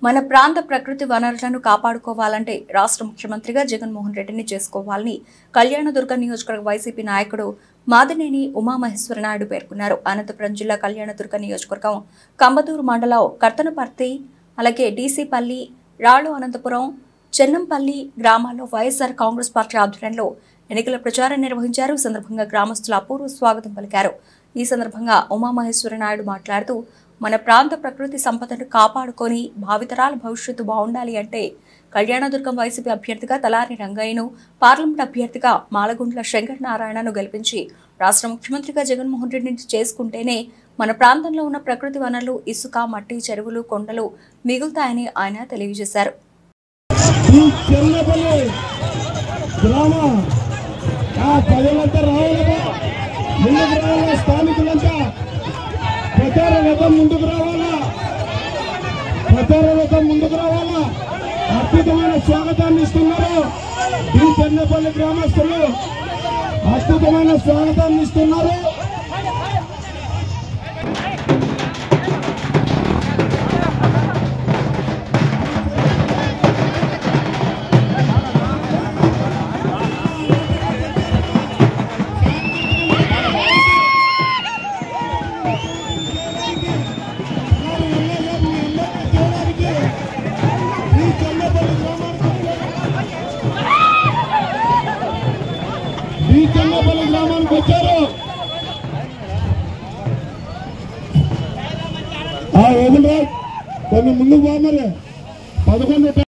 మన ప్రాంత ప్రకృతి వనరులను కాపాడుకోవాలంటే రాష్ట్ర ముఖ్యమంత్రిగా జగన్మోహన్ రెడ్డిని చేసుకోవాలని కళ్యాణదుర్గ నియోజకవర్గ వైసీపీ నాయకుడు మాదినేని ఉమామహేశ్వరనాయుడు పేర్కొన్నారు. అనంతపురం జిల్లా కళ్యాణదుర్గ నియోజకవర్గం కంబదూరు మండలం కర్తనపర్తి, అలాగే డీసీపల్లి, రాళ్లు అనంతపురం, చెన్నంపల్లి గ్రామాల్లో వైఎస్ఆర్ కాంగ్రెస్ పార్టీ ఆధ్వర్యంలో ఎన్నికల ప్రచారం నిర్వహించారు. ఈ సందర్భంగా గ్రామస్తులు అపూర్వ స్వాగతం పలికారు. ఈ సందర్భంగా ఉమామహేశ్వరనాయుడు మాట్లాడుతూ, మన ప్రాంత ప్రకృతి సంపదను కాపాడుకొని భావితరాల భవిష్యత్తు బాగుండాలి అంటే కళ్యాణదుర్గం వైసీపీ అభ్యర్థిగా తలారి రంగయ్యను, పార్లమెంట్ అభ్యర్థిగా మాలగుండ్ల శంకర్ నారాయణను గెలిపించి రాష్ట్ర ముఖ్యమంత్రిగా జగన్మోహన్ రెడ్డిని చేసుకుంటేనే మన ప్రాంతంలో ఉన్న ప్రకృతి వనరులు, ఇసుక, మట్టి, చెరువులు, కొండలు మిగులుతాయని ఆయన తెలియజేశారు. ముందుకు రావాలా అద్భుతమైన స్వాగతాన్ని ఇస్తున్నారు. ఈ చెన్నపల్లి గ్రామస్తులు అద్భుతమైన స్వాగతాన్ని ఇస్తున్నారు. ఈ చెన్నపల్లి గ్రామానికి వచ్చారు. కొన్ని ముందుకు పోమరి 11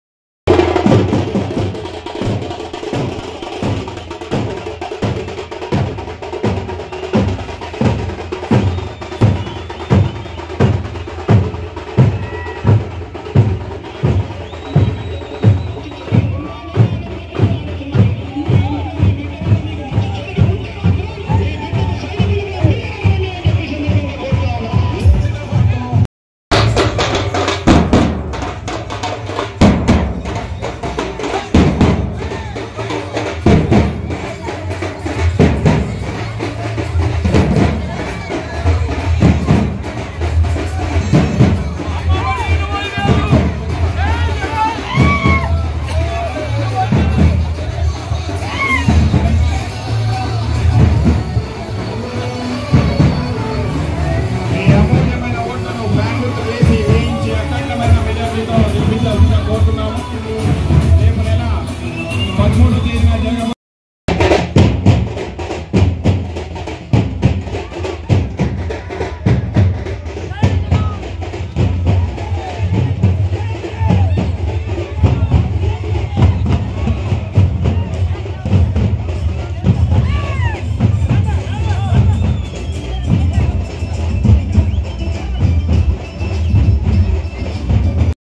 కోరుతున్నాము.